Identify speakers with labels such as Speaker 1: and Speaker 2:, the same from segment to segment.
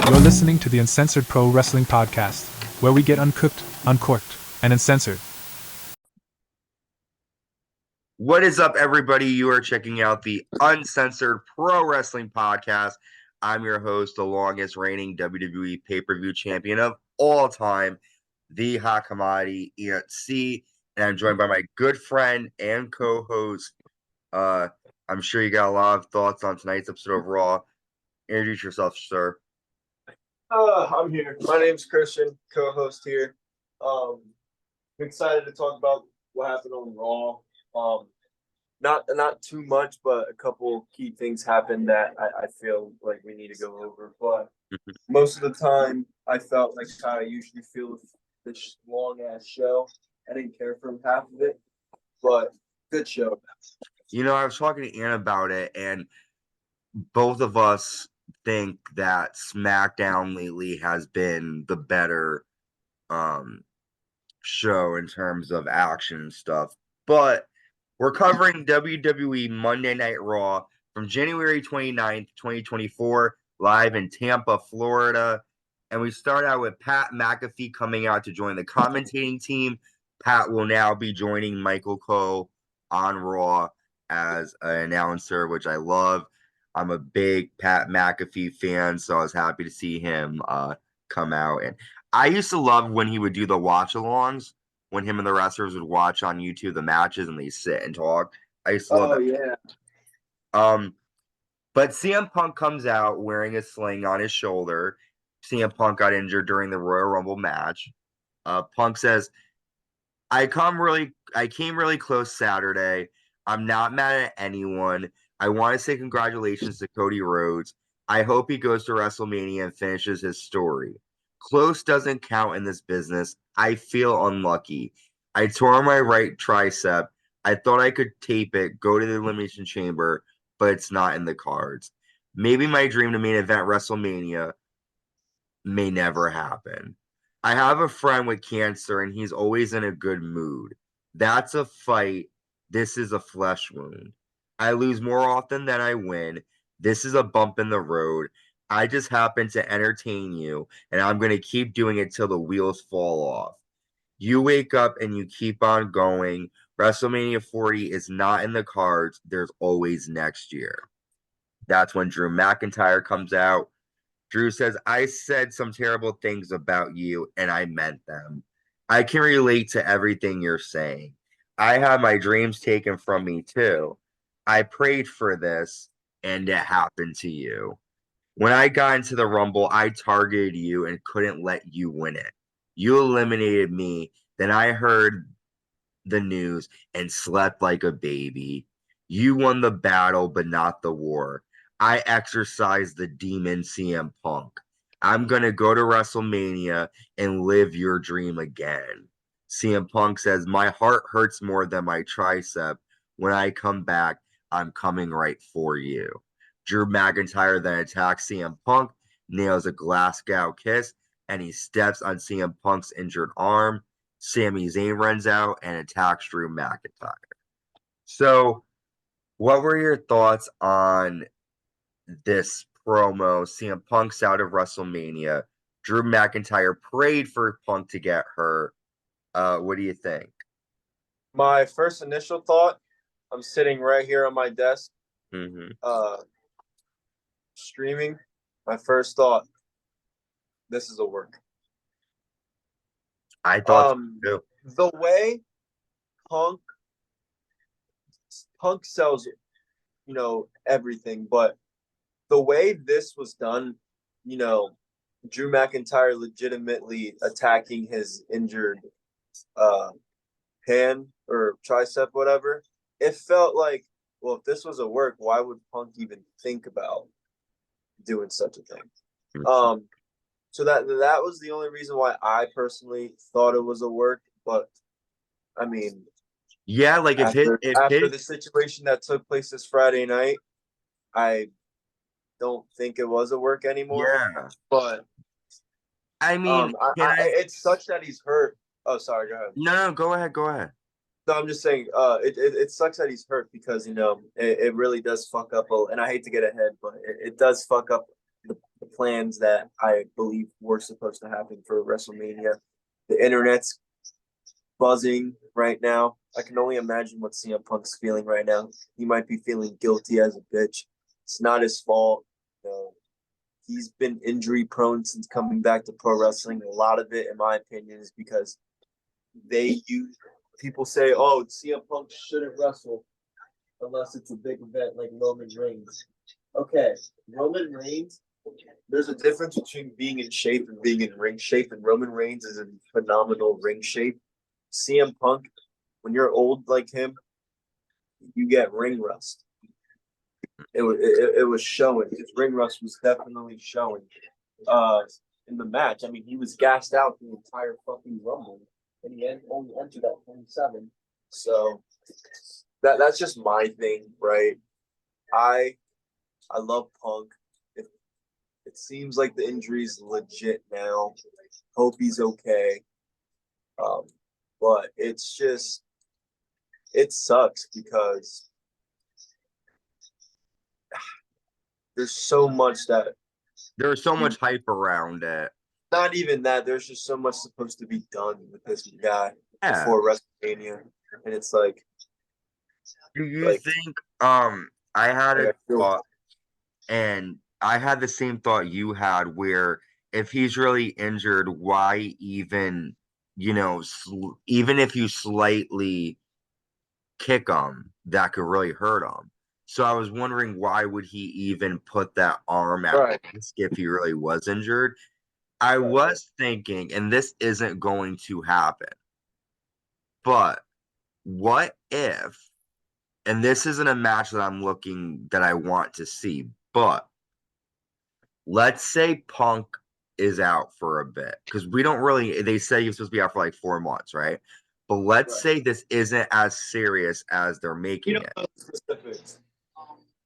Speaker 1: You're listening to the Uncensored Pro Wrestling Podcast, where we get uncooked, uncorked, and uncensored.
Speaker 2: What is up, everybody? You are checking out the Uncensored Pro Wrestling Podcast. I'm your host, the longest reigning WWE pay-per-view champion of all time, the hot commodity ENC, and I'm joined by my good friend and co-host. I'm sure you got a lot of thoughts on tonight's episode of Raw. Introduce yourself, sir.
Speaker 3: I'm here. My name's Christian, co-host here. I'm excited to talk about what happened on Raw. Not too much, but a couple key things happened that I feel like we need to go over. But most of the time, I felt like how I usually feel with this long-ass show. I didn't care for half of it, but good show.
Speaker 2: You know, I was talking to Ann about it, and both of us think that SmackDown lately has been the better show in terms of action and stuff. But we're covering WWE Monday Night Raw from January 29th, 2024, live in Tampa, Florida. And we start out with Pat McAfee coming out to join the commentating team. Pat will now be joining Michael Cole on Raw as an announcer, which I love. I'm a big Pat McAfee fan, so I was happy to see him come out. And I used to love when he would do the watch-alongs, when him and the wrestlers would watch on YouTube the matches and they sit and talk. I used to love that.
Speaker 3: Yeah.
Speaker 2: But CM Punk comes out wearing a sling on his shoulder. CM Punk got injured during the Royal Rumble match. Punk says, I came really close Saturday. I'm not mad at anyone. I want to say congratulations to Cody Rhodes. I hope he goes to WrestleMania and finishes his story. Close doesn't count in this business. I feel unlucky. I tore my right tricep. I thought I could tape it, go to the Elimination Chamber, but it's not in the cards. Maybe my dream to main event WrestleMania may never happen. I have a friend with cancer, and he's always in a good mood. That's a fight. This is a flesh wound. I lose more often than I win. This is a bump in the road. I just happen to entertain you, and I'm going to keep doing it till the wheels fall off. You wake up and you keep on going. WrestleMania 40 is not in the cards. There's always next year. That's when Drew McIntyre comes out. Drew says, I said some terrible things about you, and I meant them. I can relate to everything you're saying. I had my dreams taken from me, too. I prayed for this, and it happened to you. When I got into the Rumble, I targeted you and couldn't let you win it. You eliminated me. Then I heard the news and slept like a baby. You won the battle, but not the war. I exorcised the demon CM Punk. I'm going to go to WrestleMania and live your dream again. CM Punk says, my heart hurts more than my tricep. When I come back, I'm coming right for you. Drew McIntyre then attacks CM Punk, nails a Glasgow kiss, and he steps on CM Punk's injured arm. Sami Zayn runs out and attacks Drew McIntyre. So, what were your thoughts on this promo? CM Punk's out of WrestleMania. Drew McIntyre prayed for Punk to get hurt. What do you think?
Speaker 3: My first initial thought, I'm sitting right here on my desk, streaming. My first thought, this is a work.
Speaker 2: I thought so too.
Speaker 3: The way Punk sells, everything, but the way this was done, Drew McIntyre legitimately attacking his injured hand or tricep, whatever, it felt like, well, if this was a work, why would Punk even think about doing such a thing? So that was the only reason why I personally thought it was a work. But I mean,
Speaker 2: yeah, like
Speaker 3: after the situation that took place this Friday night, I don't think it was a work anymore.
Speaker 2: Yeah,
Speaker 3: but
Speaker 2: I mean,
Speaker 3: it sucks that he's hurt. Oh, sorry, go ahead.
Speaker 2: No, go ahead.
Speaker 3: No, I'm just saying, it sucks that he's hurt because it really does fuck up. And I hate to get ahead, but it does fuck up the the plans that I believe were supposed to happen for WrestleMania. The internet's buzzing right now. I can only imagine what CM Punk's feeling right now. He might be feeling guilty as a bitch. It's not his fault. You know, he's been injury prone since coming back to pro wrestling. A lot of it, in my opinion, is because people say, "Oh, CM Punk shouldn't wrestle unless it's a big event like Roman Reigns." Okay, Roman Reigns. There's a difference between being in shape and being in ring shape, and Roman Reigns is in phenomenal ring shape. CM Punk, when you're old like him, you get ring rust. It was showing. His ring rust was definitely showing in the match. I mean, he was gassed out the entire fucking Rumble, and he only entered at 27. So that's just my thing, right? I love Punk. It seems like the injury's legit now. Hope he's okay. But it sucks because there's so much
Speaker 2: hype around it.
Speaker 3: Not even that. There's just so much supposed to be done with this guy before WrestleMania, and it's like.
Speaker 2: Do you think? I had a thought, and I had the same thought you had, where if he's really injured, why even, even if you slightly kick him, that could really hurt him. So I was wondering, why would he even put that arm at risk if he really was injured? I was thinking, and this isn't going to happen, but what if, and this isn't a match that I want to see, but let's say Punk is out for a bit, because they say he's supposed to be out for like 4 months, right? But let's say this isn't as serious as they're making it.
Speaker 3: Specifics.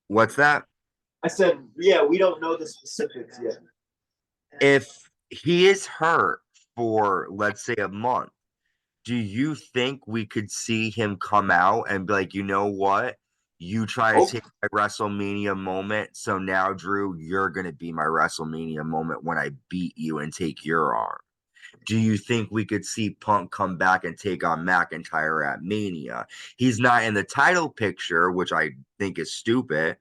Speaker 2: What's that?
Speaker 3: I said, yeah, we don't know the specifics yet.
Speaker 2: If he is hurt for, let's say, a month, do you think we could see him come out and be like, you know what? You try to take my WrestleMania moment, so now, Drew, you're going to be my WrestleMania moment when I beat you and take your arm. Do you think we could see Punk come back and take on McIntyre at Mania? He's not in the title picture, which I think is stupid,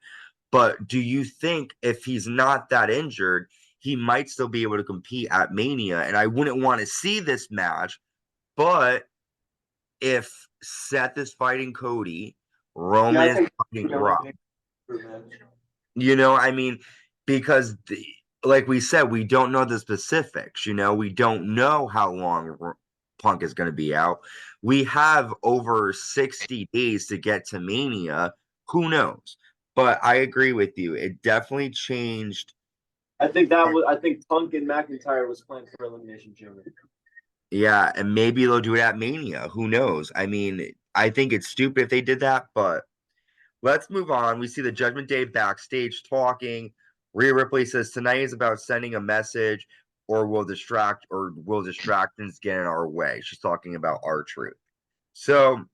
Speaker 2: but do you think if he's not that injured, he might still be able to compete at Mania? And I wouldn't want to see this match, but if Seth is fighting Cody, Roman is fighting Rock. I mean, because like we said, we don't know the specifics. We don't know how long Punk is going to be out. We have over 60 days to get to Mania. Who knows? But I agree with you. It definitely changed.
Speaker 3: I think Punk and McIntyre was planned for Elimination Chamber.
Speaker 2: Yeah, and maybe they'll do it at Mania. Who knows? I mean, I think it's stupid if they did that, but let's move on. We see the Judgment Day backstage talking. Rhea Ripley says tonight is about sending a message, or will distractions get in our way? She's talking about R-Truth. So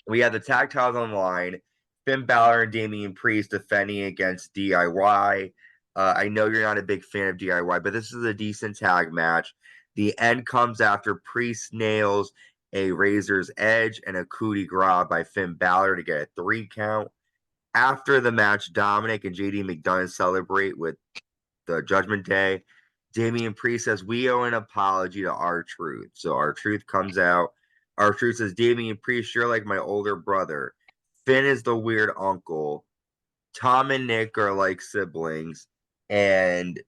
Speaker 2: we have the tag titles on the line. Finn Balor and Damian Priest defending against DIY. I know you're not a big fan of DIY, but this is a decent tag match. The end comes after Priest nails a Razor's Edge and a coup de grace by Finn Balor to get a 3 count. After the match, Dominic and JD McDonagh celebrate with the Judgment Day. Damian Priest says, we owe an apology to R-Truth. So R-Truth comes out. R-Truth says, Damian Priest, you're like my older brother. Finn is the weird uncle. Tom and Nick are like siblings. And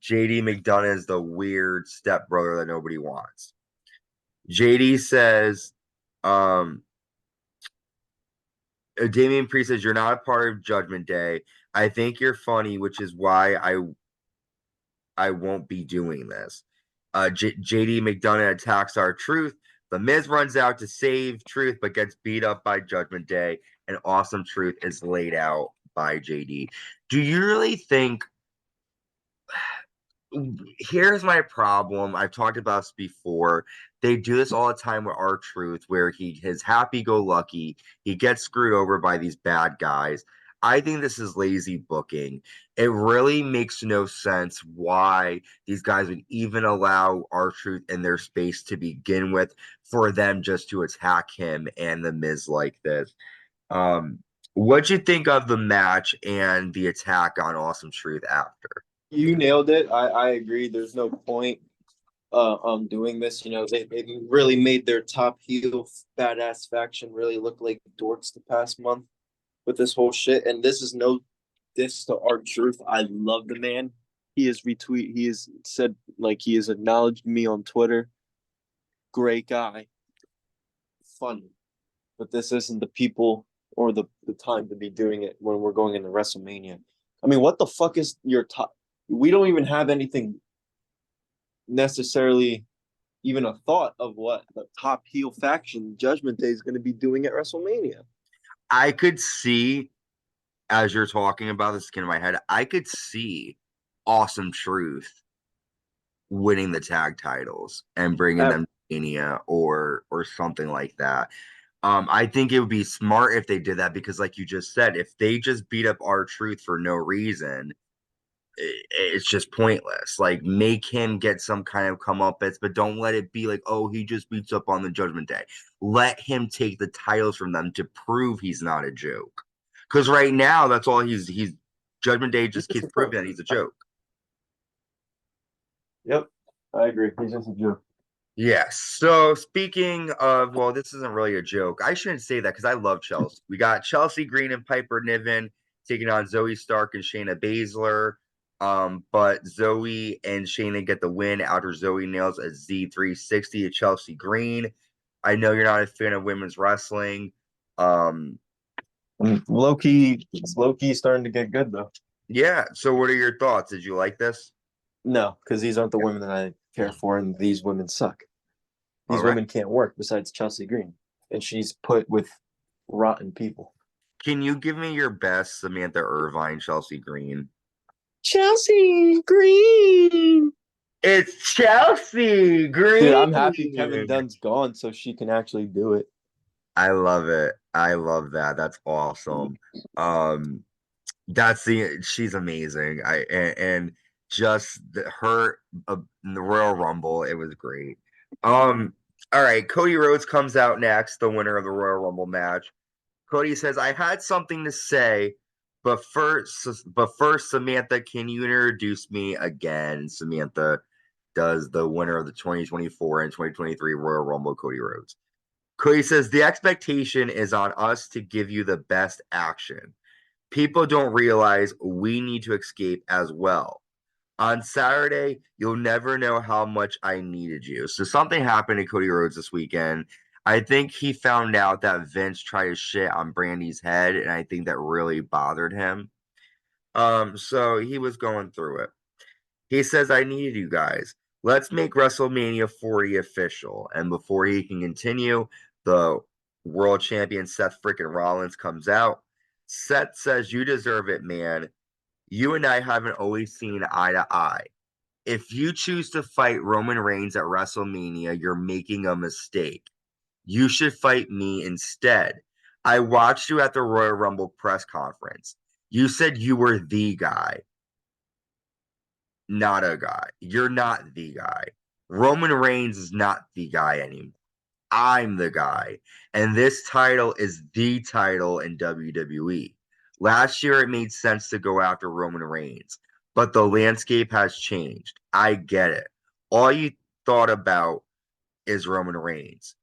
Speaker 2: JD McDonagh is the weird stepbrother that nobody wants. JD says, Damian Priest says, you're not a part of Judgment Day. I think you're funny, which is why I won't be doing this. JD McDonagh attacks R-Truth. The Miz runs out to save Truth, but gets beat up by Judgment Day. And Awesome Truth is laid out by JD. Do you really think... Here's my problem. I've talked about this before. They do this all the time with R-Truth, where he is happy-go-lucky. He gets screwed over by these bad guys. I think this is lazy booking. It really makes no sense why these guys would even allow R-Truth in their space to begin with, for them just to attack him and the Miz like this. What'd you think of the match and the attack on Awesome Truth after?
Speaker 3: You nailed it. I agree. There's no point doing this. You know, they really made their top heel badass faction really look like dorks the past month with this whole shit. And this is no diss to R-Truth. I love the man. He has said, like, he has acknowledged me on Twitter. Great guy. Funny. But this isn't the people or the time to be doing it when we're going into WrestleMania. I mean, what the fuck is your top? We don't even have anything necessarily, even a thought of what the top heel faction Judgment Day is going to be doing at WrestleMania.
Speaker 2: I could see, as you're talking about the skin of my head, I could see Awesome Truth winning the tag titles and bringing them to Mania or something like that. I think it would be smart if they did that, because like you just said, if they just beat up R-Truth for no reason, it's just pointless. Like, make him get some kind of comeuppance, but don't let it be like, oh, he just beats up on the Judgment Day. Let him take the titles from them to prove he's not a joke. Because right now, that's all he's Judgment Day just keeps proving that he's a joke.
Speaker 3: Yep, I agree. He's just a joke.
Speaker 2: Yes. So speaking of, well, this isn't really a joke. I shouldn't say that because I love Chelsea. We got Chelsea Green and Piper Niven taking on Zoe Stark and Shayna Baszler. But Zoe and Shayna get the win after Zoe nails a Z360 to Chelsea Green. I know you're not a fan of women's wrestling.
Speaker 3: Low-key starting to get good, though.
Speaker 2: Yeah. So what are your thoughts? Did you like this?
Speaker 3: No, because these aren't the women that I care for, and these women suck. These
Speaker 2: All right.
Speaker 3: women can't work besides Chelsea Green, and she's put with rotten people.
Speaker 2: Can you give me your best Samantha Irvine, Chelsea Green?
Speaker 3: Chelsea Green.
Speaker 2: It's Chelsea Green.
Speaker 3: Dude, I'm happy Kevin Dunn's gone so she can actually do it.
Speaker 2: I love it. I love that. That's awesome. She's amazing. And just her in the Royal Rumble, it was great. All right, Cody Rhodes comes out next, the winner of the Royal Rumble match. Cody says, "I had something to say, but first, Samantha, can you introduce me again?" Samantha does the winner of the 2024 and 2023 Royal Rumble, Cody Rhodes. Cody says, "The expectation is on us to give you the best action. People don't realize we need to escape as well. On Saturday, you'll never know how much I needed you." So something happened to Cody Rhodes this weekend. I think he found out that Vince tried to shit on Brandy's head, and I think that really bothered him. So he was going through it. He says, "I needed you guys. Let's make WrestleMania 40 official." And before he can continue, the world champion Seth freaking Rollins comes out. Seth says, "You deserve it, man. You and I haven't always seen eye to eye. If you choose to fight Roman Reigns at WrestleMania, you're making a mistake. You should fight me instead. I watched you at the Royal Rumble press conference. You said you were the guy. Not a guy. You're not the guy. Roman Reigns is not the guy anymore. I'm the guy. And this title is the title in WWE. Last year, it made sense to go after Roman Reigns, but the landscape has changed. I get it. All you thought about is Roman Reigns.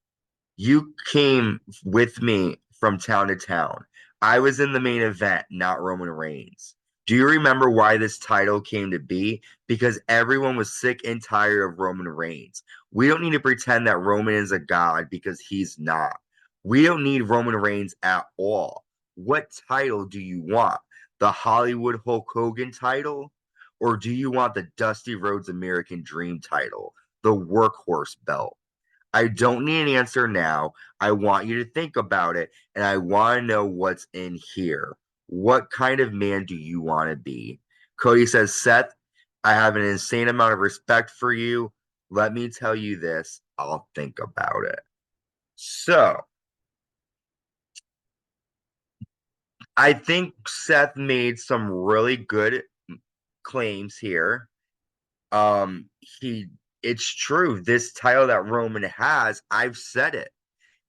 Speaker 2: You came with me from town to town. I was in the main event, not Roman Reigns. Do you remember why this title came to be? Because everyone was sick and tired of Roman Reigns. We don't need to pretend that Roman is a god, because he's not. We don't need Roman Reigns at all. What title do you want? The Hollywood Hulk Hogan title? Or do you want the Dusty Rhodes American Dream title, the workhorse belt? I don't need an answer now. I want you to think about it, and I want to know what's in here. What kind of man do you want to be? Cody says, "Seth, I have an insane amount of respect for you. Let me tell you this. I'll think about it." So, I think Seth made some really good claims here. Um, he it's true. This title that Roman has, I've said it.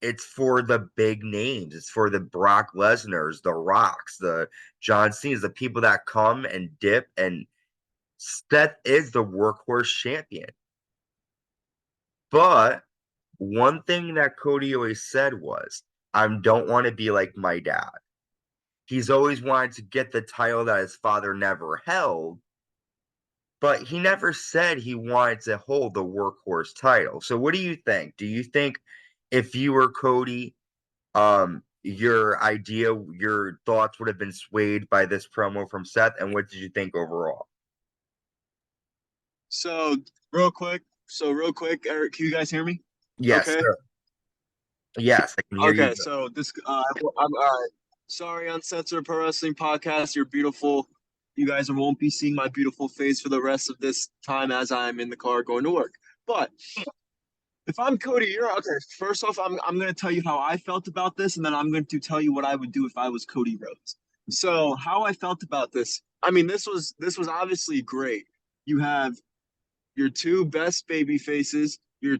Speaker 2: It's for the big names. It's for the Brock Lesnar's, the Rocks, the John Cena's, the people that come and dip. And Seth is the workhorse champion. But one thing that Cody always said was, I don't want to be like my dad. He's always wanted to get the title that his father never held, but he never said he wanted to hold the workhorse title. So what do you think? Do you think if you were Cody, your thoughts would have been swayed by this promo from Seth? And what did you think overall?
Speaker 3: So real quick, Eric, can you guys hear me?
Speaker 2: Yes,
Speaker 3: Okay.
Speaker 2: sir. Yes, I can hear you.
Speaker 3: Okay, so I'm all right. Sorry, Uncensored Pro Wrestling Podcast. You're beautiful. You guys won't be seeing my beautiful face for the rest of this time as I'm in the car going to work. But if I'm Cody, you're okay. First off, I'm going to tell you how I felt about this, and then I'm going to tell you what I would do if I was Cody Rhodes. So how I felt about this. I mean, this was obviously great. You have your two best baby faces. You're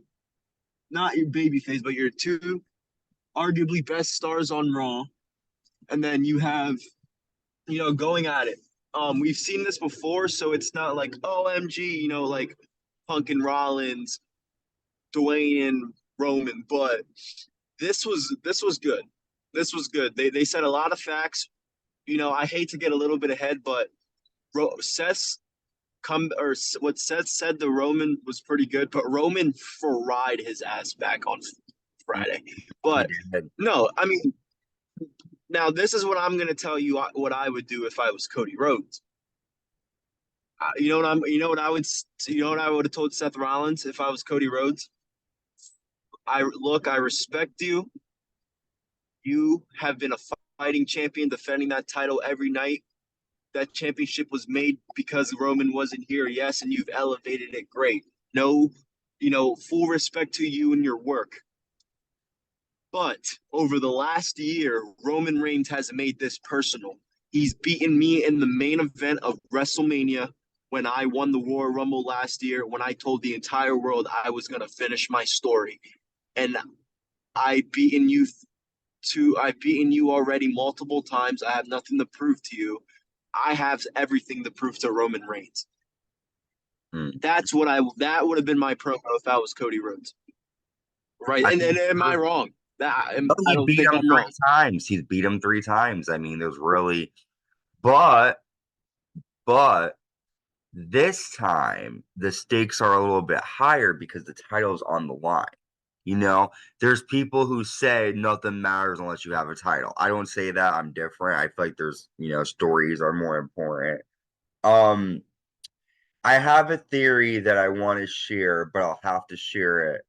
Speaker 3: not your baby face, but your two arguably best stars on Raw. And then you have, going at it. We've seen this before, so it's not like OMG, like Punk and Rollins, Dwayne and Roman, but this was good. This was good. They said a lot of facts. I hate to get a little bit ahead, but Seth's what Seth said to Roman was pretty good, but Roman fried his ass back on Friday. But no, I mean, now this is what I'm going to tell you what I would do if I was Cody Rhodes. You know what I would have told Seth Rollins if I was Cody Rhodes? I respect you. You have been a fighting champion, defending that title every night. That championship was made because Roman wasn't here, yes, and you've elevated it great. No, full respect to you and your work. But over the last year, Roman Reigns has made this personal. He's beaten me in the main event of WrestleMania when I won the Royal Rumble last year, when I told the entire world I was going to finish my story. And I've beaten you already multiple times. I have nothing to prove to you. I have everything to prove to Roman Reigns. That would have been my promo if I was Cody Rhodes. Right. And am I wrong? I don't
Speaker 2: beat
Speaker 3: think
Speaker 2: him
Speaker 3: I'm
Speaker 2: three
Speaker 3: wrong.
Speaker 2: times. He's beat him 3 times. I mean, there's really, but this time the stakes are a little bit higher because the title's on the line. There's people who say nothing matters unless you have a title. I don't say that. I'm different. I feel like there's, stories are more important. I have a theory that I want to share, but I'll have to share it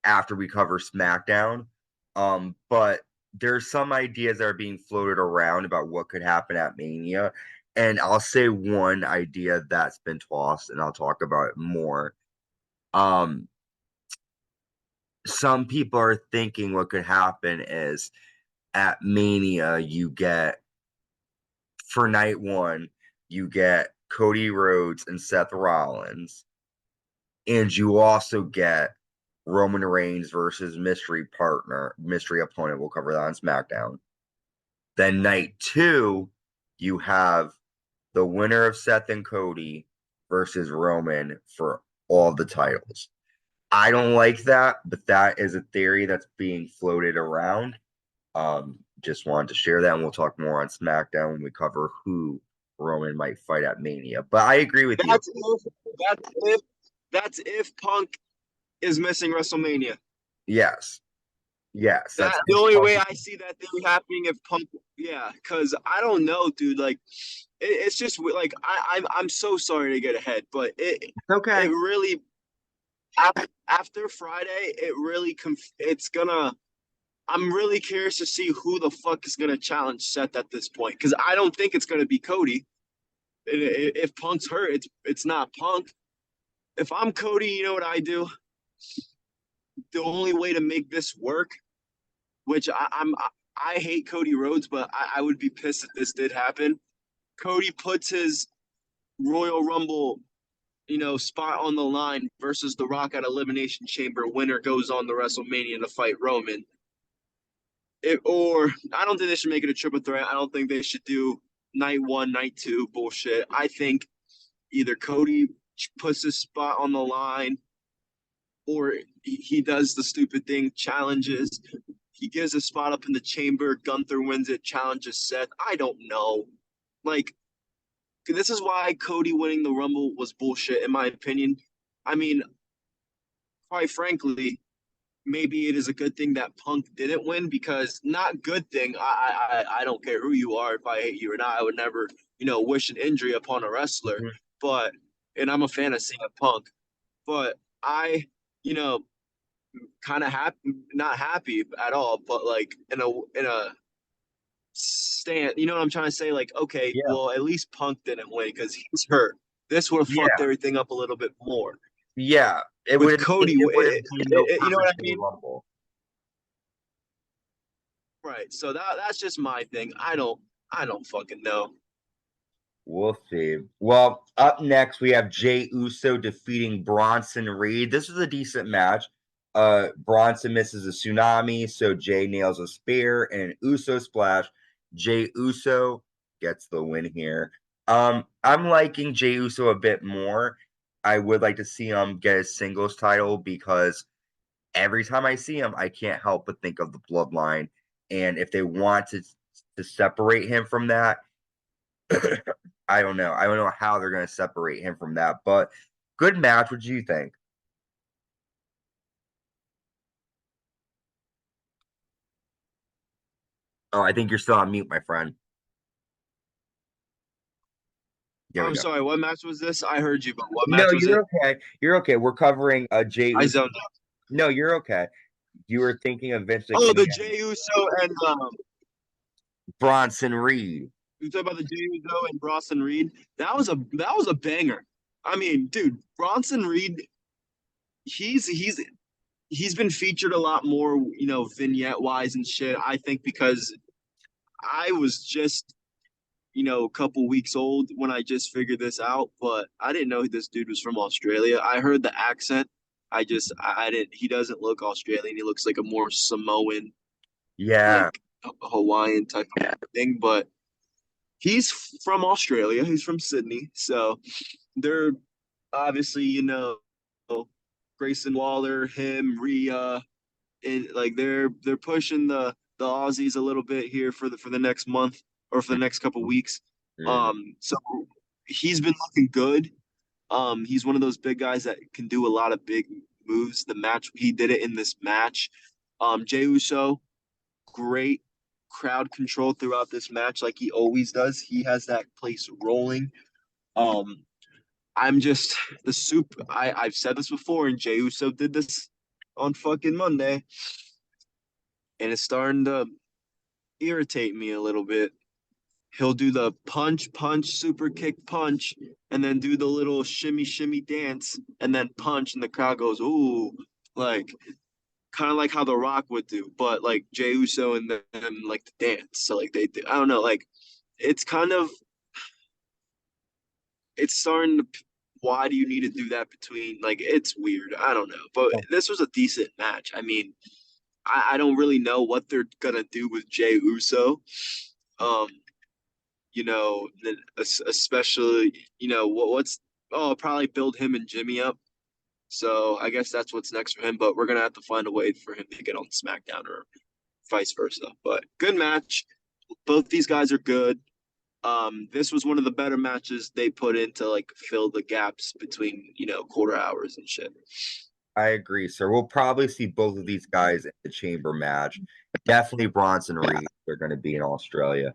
Speaker 2: after we cover SmackDown. But there's some ideas that are being floated around about what could happen at Mania. And I'll say one idea that's been tossed, and I'll talk about it more. Some people are thinking what could happen is at Mania, for night one, you get Cody Rhodes and Seth Rollins. And you also get Roman Reigns versus mystery opponent. We'll cover that on SmackDown. Then night two, you have the winner of Seth and Cody versus Roman for all the titles. I don't like that, but that is a theory that's being floated around. Just wanted to share that, and we'll talk more on SmackDown when we cover who Roman might fight at Mania. But I agree with you.
Speaker 3: That's if Punk is missing WrestleMania.
Speaker 2: Yes.
Speaker 3: That's the only way I see that thing happening if Punk. Yeah, because I don't know, dude. Like, it's just like I'm so sorry to get ahead, but it's
Speaker 2: okay.
Speaker 3: It really after Friday, it's gonna. I'm really curious to see who the fuck is gonna challenge Seth at this point, because I don't think it's gonna be Cody. If Punk's hurt, it's not Punk. If I'm Cody, you know what I do? The only way to make this work, which I hate Cody Rhodes, but I would be pissed if this did happen. Cody puts his Royal Rumble, spot on the line versus The Rock at Elimination Chamber. Winner goes on the WrestleMania to fight Roman. Or I don't think they should make it a triple threat. I don't think they should do night 1, night 2 bullshit. I think either Cody puts his spot on the line, or he does the stupid thing, challenges. He gives a spot up in the chamber. Gunther wins it, challenges Seth. I don't know. Like, this is why Cody winning the Rumble was bullshit, in my opinion. I mean, quite frankly, maybe it is a good thing that Punk didn't win, because not good thing. I don't care who you are. If I hate you or not, I would never, wish an injury upon a wrestler.
Speaker 2: Mhm.
Speaker 3: But, and I'm a fan of CM Punk, but I, kind of happy, not happy at all, but like in a stand, you know what I'm trying to say? Like, okay,
Speaker 2: Yeah.
Speaker 3: well, at least Punk didn't win because he's hurt. This would have fucked everything up a little bit more.
Speaker 2: Yeah. It
Speaker 3: With
Speaker 2: would
Speaker 3: Cody,
Speaker 2: you know what I
Speaker 3: mean?
Speaker 2: Rumble.
Speaker 3: Right. So that's just my thing. I don't fucking know.
Speaker 2: We'll see. Well, up next we have Jey Uso defeating Bronson Reed. This is a decent match. Bronson misses a tsunami, so Jey nails a spear and an Uso splash. Jey Uso gets the win here. I'm liking Jey Uso a bit more. I would like to see him get a singles title, because every time I see him, I can't help but think of the bloodline. And if they want to separate him from that, I don't know. I don't know how they're going to separate him from that. But good match. What do you think? Oh, I think you're still on mute, my friend. There we
Speaker 3: I'm
Speaker 2: go.
Speaker 3: sorry. What match was this? I heard you, but what
Speaker 2: No,
Speaker 3: match was
Speaker 2: you're
Speaker 3: it?
Speaker 2: okay. You're okay. We're covering Jey
Speaker 3: I
Speaker 2: Uso.
Speaker 3: zoned out.
Speaker 2: No, you're okay. You were thinking of Vince
Speaker 3: Oh, the
Speaker 2: McMahon,
Speaker 3: Jey Uso and
Speaker 2: Bronson Reed.
Speaker 3: you talk about the Jey Uso and Bronson Reed. That was a banger. I mean, dude, Bronson Reed, he's been featured a lot more, vignette wise and shit. I think because I was just, a couple weeks old when I just figured this out, but I didn't know this dude was from Australia. I heard the accent. I didn't. He doesn't look Australian. He looks like a more Samoan,
Speaker 2: Yeah.
Speaker 3: like Hawaiian type of thing. But he's from Australia. He's from Sydney. So they're obviously, Grayson Waller, him, Rhea, and like they're pushing the Aussies a little bit here for the next month or for the next couple weeks.
Speaker 2: Mhm.
Speaker 3: So he's been looking good. He's one of those big guys that can do a lot of big moves. The match he did it in this match. Jey Uso, great crowd control throughout this match, like he always does. He has that place rolling. Um, I'm just the soup. I've said this before, and Jey Uso did this on fucking Monday, and it's starting to irritate me a little bit. He'll do the punch, punch, super kick, punch, and then do the little shimmy, shimmy dance, and then punch, and the crowd goes, ooh, like kind of like how The Rock would do, but like Jey Uso and them like to dance. So like I don't know, like it's kind of it's starting to. Why do you need to do that between? Like it's weird. I don't know, but this was a decent match. I mean, I don't really know what they're gonna do with Jey Uso. Um, especially, what's probably build him and Jimmy up. So I guess that's what's next for him. But we're gonna have to find a way for him to get on SmackDown or vice versa. But good match. Both these guys are good. This was one of the better matches they put in to like fill the gaps between quarter hours and shit.
Speaker 2: I agree, sir. We'll probably see both of these guys in the chamber match. Definitely Bronson Reed. They're going to be in Australia.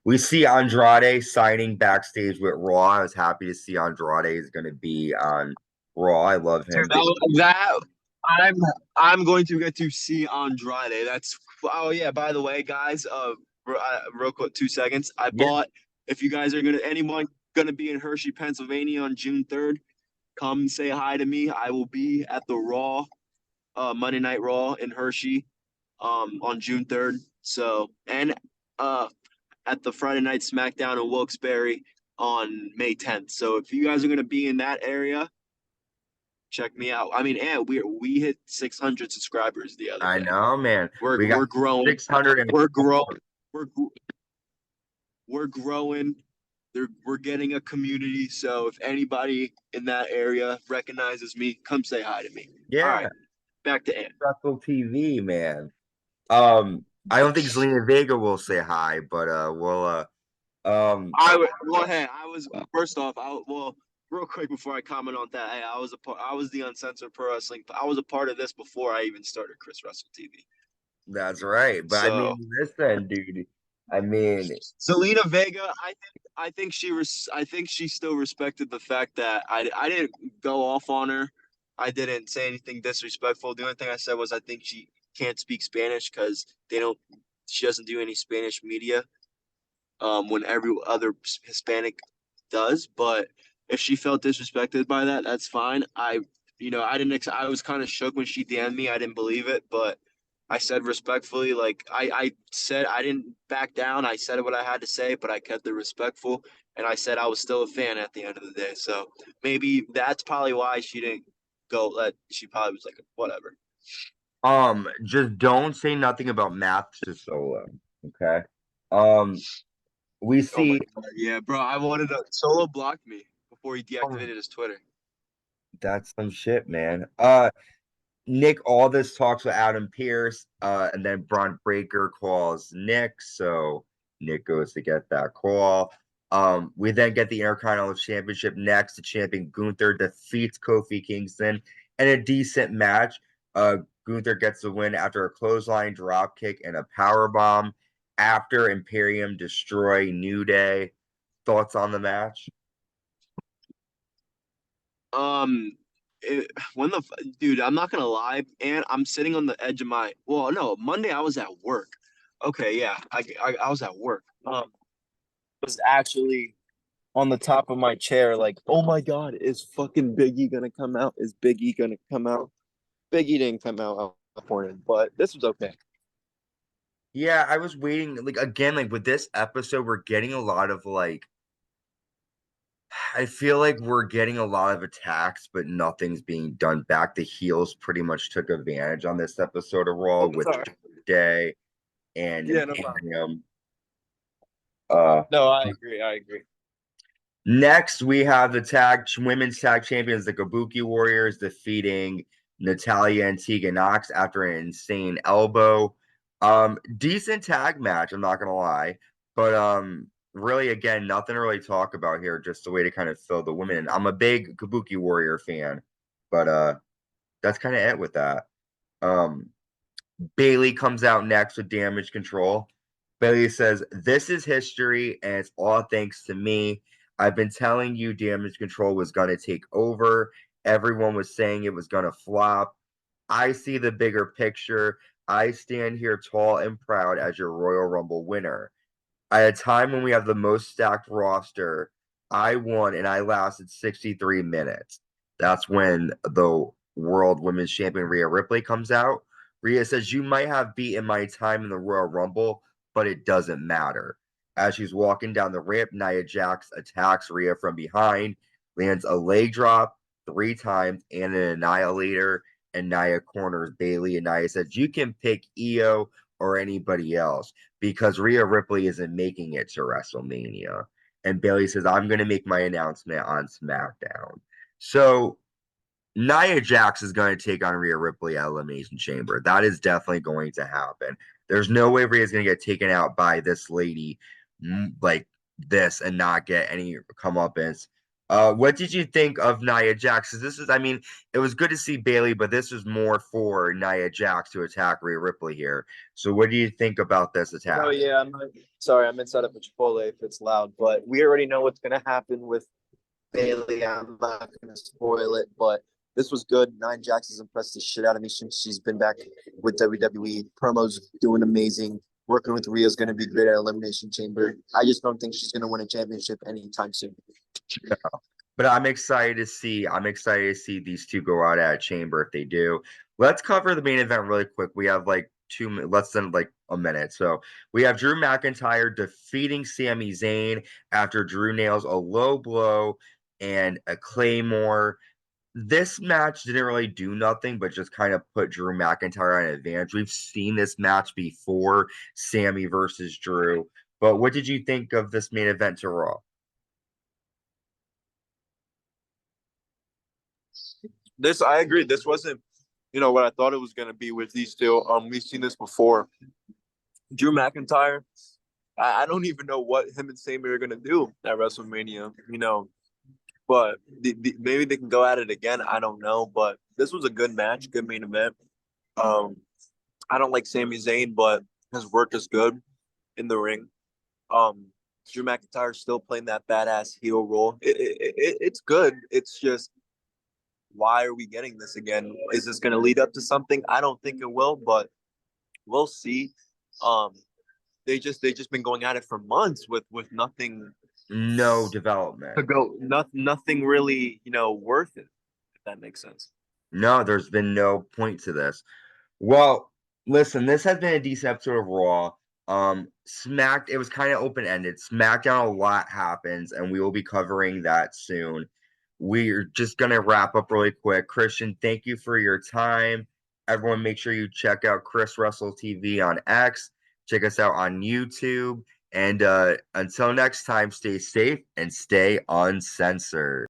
Speaker 2: We see Andrade signing backstage with Raw. I was happy to see Andrade is going to be on Raw. I love him.
Speaker 3: I'm going to get to see Andrade. Oh yeah. By the way, guys, real quick, 2 seconds. I bought. If you guys are anyone gonna be in Hershey, Pennsylvania on June 3rd, come say hi to me. I will be at the Raw, Monday Night Raw in Hershey, on June 3rd.
Speaker 4: So, and at the Friday Night SmackDown in Wilkes-Barre on May 10th. So if you guys are going to be in that area, check me out. I mean, and we hit 600 subscribers the other
Speaker 2: I
Speaker 4: day.
Speaker 2: know, man. We
Speaker 4: We're
Speaker 2: got
Speaker 4: growing.
Speaker 2: 600.
Speaker 4: We're growing. We're growing. We're getting a community. So if anybody in that area recognizes me, come say hi to me.
Speaker 2: Yeah.
Speaker 4: All right, back to Ant.
Speaker 2: Wrestle TV, man. I don't think Zelina Vega will say hi, but we'll
Speaker 4: I was first off. Real quick before I comment on that, hey, I was the Uncensored Pro Wrestling. I was a part of this before I even started Chris Wrestle TV.
Speaker 2: That's right. But I
Speaker 4: So
Speaker 2: mean, listen, dude. I mean,
Speaker 4: Zelina Vega, I think she still respected the fact that I didn't go off on her. I didn't say anything disrespectful. The only thing I said was I think she can't speak Spanish because she doesn't do any Spanish media. When every other Hispanic does. But if she felt disrespected by that, that's fine. I was kind of shook when she DM'd me. I didn't believe it, but I said respectfully, like I said, I didn't back down. I said what I had to say, but I kept it respectful. And I said I was still a fan at the end of the day. So maybe that's probably why she didn't go. She probably was like, whatever.
Speaker 2: just don't say nothing about Math to Solo. Okay. We
Speaker 4: Oh
Speaker 2: see.
Speaker 4: my God. Yeah, bro. I wanted to. Solo blocked me before he deactivated his Twitter.
Speaker 2: That's some shit, man. Nick Aldis talks with Adam Pearce, and then Braun Breaker calls Nick, so Nick goes to get that call. We then get the Intercontinental Championship next. The champion Gunther defeats Kofi Kingston in a decent match. Gunther gets the win after a clothesline dropkick and a power bomb. After Imperium destroy New Day. Thoughts on the match?
Speaker 4: Dude, I'm not gonna lie, and I'm sitting on the edge of Monday I was at work. Okay, yeah, I was at work. Was actually on the top of my chair, like, oh my God, is fucking Biggie gonna come out? Is Biggie gonna come out? Biggie didn't come out important, but this was okay.
Speaker 2: Yeah, I was waiting. Like again, like with this episode, we're getting a lot of like. I feel like we're getting a lot of attacks, but nothing's being done back. The heels pretty much took advantage on this episode of Raw with Day and Imperium.
Speaker 4: No, I agree.
Speaker 2: Next, we have the women's tag champions, the Kabuki Warriors, defeating Natalya and Tegan Nox after an insane elbow. Decent tag match, I'm not gonna lie, but really, again, nothing to really talk about here. Just a way to kind of fill the women in. I'm a big Kabuki Warrior fan, but that's kind of it with that. Bayley comes out next with Damage Control. Bayley says, "This is history, and it's all thanks to me. I've been telling you Damage Control was going to take over. Everyone was saying it was going to flop. I see the bigger picture. I stand here tall and proud as your Royal Rumble winner. At a time when we have the most stacked roster, I won and I lasted 63 minutes." That's when the World Women's Champion Rhea Ripley comes out. Rhea says, "You might have beaten my time in the Royal Rumble, but it doesn't matter." As she's walking down the ramp, Nia Jax attacks Rhea from behind, lands a leg drop 3 times and an annihilator, and Nia corners Bayley. And Nia says, "You can pick Io or anybody else because Rhea Ripley isn't making it to WrestleMania." And Bayley says, "I'm going to make my announcement on SmackDown." So Nia Jax is going to take on Rhea Ripley at Elimination Chamber. That is definitely going to happen. There's no way Rhea's going to get taken out by this lady like this and not get any comeuppance. What did you think of Nia Jax? I mean, it was good to see Bayley, but this was more for Nia Jax to attack Rhea Ripley here. So what do you think about this attack?
Speaker 4: Oh yeah, I'm inside of a Chipotle if it's loud, but we already know what's gonna happen with Bayley. I'm not gonna spoil it, but this was good. Nia Jax has impressed the shit out of me since she's been back with WWE. Promos doing amazing. Working with Rhea is going to be great at Elimination Chamber. I just don't think she's going to win a championship anytime soon.
Speaker 2: No. But I'm excited to see these two go out at a chamber if they do. Let's cover the main event really quick. We have like less than like a minute. So we have Drew McIntyre defeating Sami Zayn after Drew nails a low blow and a Claymore. This match didn't really do nothing, but just kind of put Drew McIntyre on an advantage. We've seen this match before, Sami versus Drew. But what did you think of this main event to Raw?
Speaker 3: I agree. This wasn't, what I thought it was gonna be with these two. We've seen this before. Drew McIntyre, I don't even know what him and Sami are gonna do at WrestleMania, but maybe they can go at it again. I don't know, but this was a good match, good main event. I don't like Sami Zayn, but his work is good in the ring. Drew McIntyre still playing that badass heel role. It's good. It's just, why are we getting this again? Is this going to lead up to something? I don't think it will, but we'll see. They just been going at it for months with nothing,
Speaker 2: No development.
Speaker 3: to go, nothing really, worth it. If that makes sense.
Speaker 2: No, there's been no point to this. Well, listen, this has been a decent episode of Raw. It was kind of open-ended. SmackDown, a lot happens, and we will be covering that soon. We're just gonna wrap up really quick. Christian, thank you for your time. Everyone, make sure you check out Chris Russell TV on X. Check us out on YouTube. And until next time, stay safe and stay uncensored.